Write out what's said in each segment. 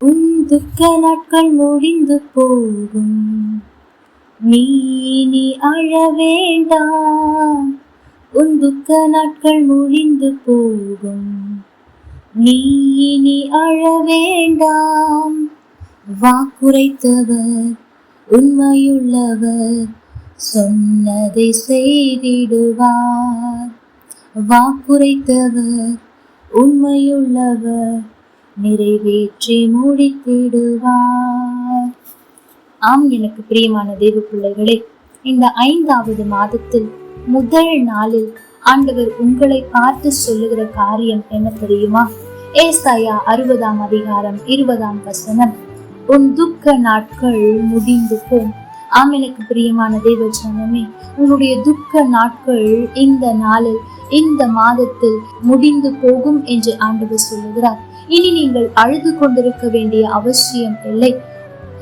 உன் துக்க நாட்கள் முடிந்து போகும், நீ அழ வேண்டாம். உன் துக்க நாட்கள் முடிந்து போகும், நீ அழ வேண்டாம். வாக்குரைத்தவர் உண்மையுள்ளவர், சொன்னதை செய்திடுவார். வாக்குரைத்தவர் உண்மையுள்ளவர், நிறைவேற்றி முடித்திடுவார். ஆம், எனக்கு பிரியமான தேவ பிள்ளைகளே, இந்த 5வது மாதத்தில் முதல் நாளில் ஆண்டவர் உங்களை பார்த்து சொல்லுகிற காரியம் என்ன தெரியுமா? ஏசாயா 60ஆம் அதிகாரம் 20ஆம் வசனம், உன் துக்க நாட்கள் முடிந்து போம். ஆம், எனக்கு பிரியமான தேவ ஜனமே, உங்களுடைய துக்க நாட்கள் இந்த நாளில் இந்த மாதத்தில் முடிந்து போகும் என்று ஆண்டவர் சொல்லுகிறார். இனி நீங்கள் அழுது கொண்டிருக்க வேண்டிய அவசியம் இல்லை.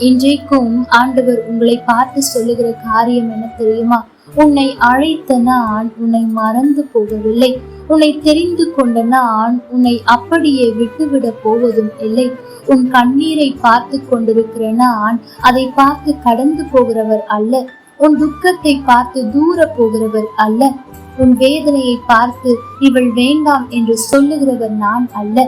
இன்றைக்கும் ஆண்டவர் உங்களை பார்த்து சொல்லுகிற காரியம் என்ன தெரியுமா? உன்னை அழைத்த நான் உன்னை மறந்து போகவில்லை. உன்னை தெரிந்து கொண்ட நான் உன்னை அப்படியே விட்டுவிட போவதும் இல்லை. உன் கண்ணீரை பார்த்து கொண்டிருக்கிற நான் அதை பார்த்து கடந்து போகிறவர் அல்ல. உன் துக்கத்தை பார்த்து தூர போகிறவர் அல்ல. உன் வேதனையை பார்த்து இவள் வேண்டாம் என்று சொல்லுகிறவர் நான் அல்ல.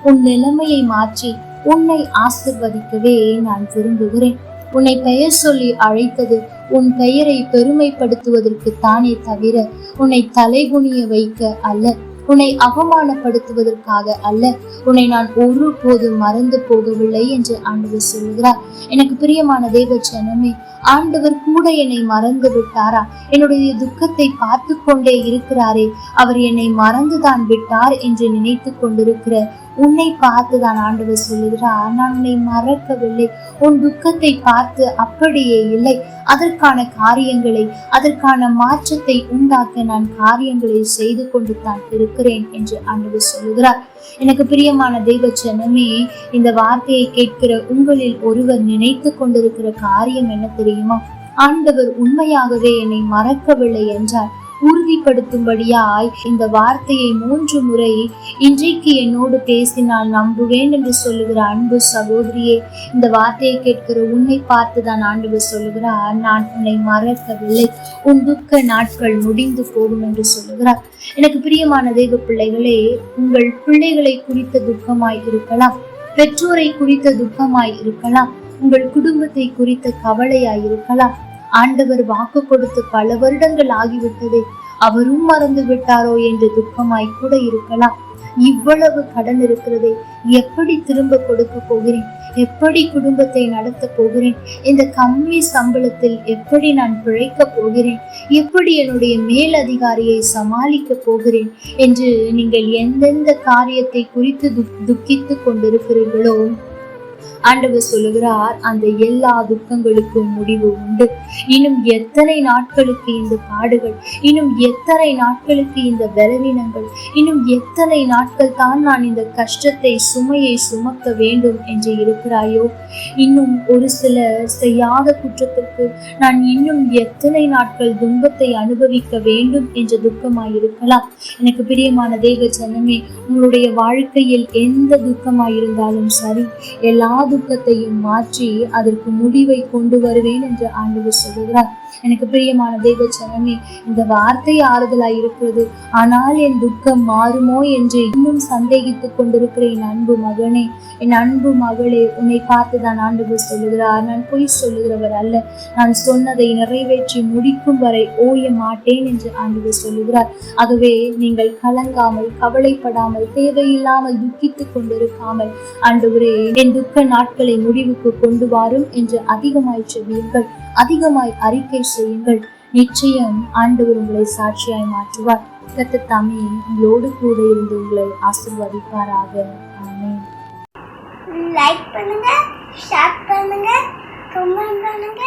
உன் நிலைமையை மாற்றி உன்னை ஆசிர்வதிக்கவே நான் விரும்புகிறேன். உன்னை பெயர் சொல்லி அழைத்தது உன் பெயரை பெருமைப்படுத்துவதற்கு தானே தவிர உன்னை தலைகுனிய வைக்க அல்ல, உன்னை அவமானப்படுத்துவதற்காக அல்ல. உன்னை நான் ஒருபோதும் மறந்து போகவில்லை என்று ஆண்டவர் சொல்லுகிறார். எனக்கு பிரியமான தேவ ஜனமே, ஆண்டவர் கூட என்னை மறந்து விட்டாரா? என்னுடைய துக்கத்தை பார்த்து கொண்டே இருக்கிறாரே, அவர் என்னை மறந்துதான் விட்டார் என்று நினைத்து கொண்டிருக்கிற உன்னை பார்த்துதான் ஆண்டவர் சொல்லுகிறார், நான் உன்னை மறக்கவில்லை. உன் துக்கத்தை பார்த்து அப்படியே இல்லை, அதற்கான காரியங்களை, அதற்கான மாற்றத்தை உண்டாக்க நான் காரியங்களை செய்து கொண்டு தான் இருக்கிறேன் என்று ஆண்டவர் சொல்லுகிறார். எனக்கு பிரியமான தெய்வ ஜனமே, இந்த வார்த்தையை கேட்கிற உங்களில் ஒருவர் நினைத்து கொண்டிருக்கிற காரியம் என்ன தெரியுமா? ஆண்டவர் உண்மையாகவே என்னை மறக்கவில்லை என்றார் உறுதிப்படுத்தும்படியாய் இந்த வார்த்தையை 3 முறை இன்றைக்கு என்னோடு பேசினால் நம்புவேன் என்று சொல்லுகிற அன்பு சகோதரியே, இந்த வார்த்தையை கேட்கிற உன்னை பார்த்துதான் ஆண்டவர் சொல்லுகிறார், நான் உன்னை மறக்கவில்லை. உன் துக்க நாட்கள் முடிந்து போகும் என்று சொல்லுகிறார். எனக்கு பிரியமான தெய்வ பிள்ளைகளே, உங்கள் பிள்ளைகளை குறித்த துக்கமாய் இருக்கலாம், பெற்றோரை குறித்த துக்கமாய் இருக்கலாம், உங்கள் குடும்பத்தை குறித்த கவலையாய் இருக்கலாம். ஆண்டவர் வாக்கு கொடுத்து பல வருடங்கள் ஆகிவிட்டதே, அவரும் மறந்து விட்டாரோ என்று துக்கமாய் கூட இருக்கலாம். இவ்வளவு கடன் இருக்கிறதே, எப்படி திரும்ப கொடுக்க போகிறேன்? எப்படி குடும்பத்தை நடத்த போகிறேன்? இந்த கம்மி சம்பளத்தில் எப்படி நான் பிழைக்க போகிறேன்? எப்படி என்னுடைய மேல் அதிகாரியை சமாளிக்க போகிறேன் என்று நீங்கள் எந்தெந்த காரியத்தை குறித்து துக்கித்து கொண்டிருக்கிறீர்களோ, ஆண்டவர் சொல்லுகிறார், அந்த எல்லா துக்கங்களுக்கும் முடிவு உண்டு. இன்னும் எத்தனை நாட்களுக்கு இந்த பாடுகள், இன்னும் எத்தனை நாட்களுக்கு இந்த பலவீனங்கள், இன்னும் எத்தனை நாட்கள் தான் நான் இந்த கஷ்டத்தை, சுமையை சுமக்க வேண்டும் என்று இருக்கிறாயோ? இன்னும் ஒரு சிலர் செய்யாத குற்றத்திற்கு நான் இன்னும் எத்தனை நாட்கள் துன்பத்தை அனுபவிக்க வேண்டும் என்ற துக்கமாயிருக்கலாம். எனக்கு பிரியமான தேவ ஜனமே, உங்களுடைய வாழ்க்கையில் எந்த துக்கமாயிருந்தாலும் சரி, எல்லா துக்கத்தையும் மாற்றி அதற்கு முடிவை கொண்டு வருவேன் என்று ஆண்டவர் சொல்லுகிறார். எனக்கு பிரியமான தேவ ஜனமே, இந்த வார்த்தை ஆறுதலாய் இருக்கிறது. ஆனால் என் துக்கம் மாறுமோ என்று இன்னும் சந்தேகித்துக் கொண்டிருக்கிற என் அன்பு மகனே, என் அன்பு மகளே, உன்னை பார்த்துதான் ஆண்டவர் சொல்லுகிறார், நான் பொய் சொல்லுகிறவர் அல்ல, நான் சொன்னதை நிறைவேற்றி முடிக்கும் வரை ஓய மாட்டேன் என்று ஆண்டவர் சொல்லுகிறார். ஆகவே நீங்கள் கலங்காமல், கவலைப்படாமல், தேவையில்லாமல் துக்கித்துக் கொண்டிருக்காமல், ஆண்டவரே என் துக்க நாட்களை முடிவுக்கு கொண்டு வாரும் என்று அதிகமாய் செவியுங்கள், அதிகமாய் அறிக்கை செய்யுங்கள். நிச்சயம் ஆண்டவர் உங்களை சாட்சியாய் மாற்றுவார். கர்த்தர் தாமே உங்களோடு கூட இருந்து உங்களை ஆசீர்வதிப்பாராக. ஆமென். லைக் பண்ணுங்க, ஷேர் பண்ணுங்க, கமெண்ட் பண்ணுங்க.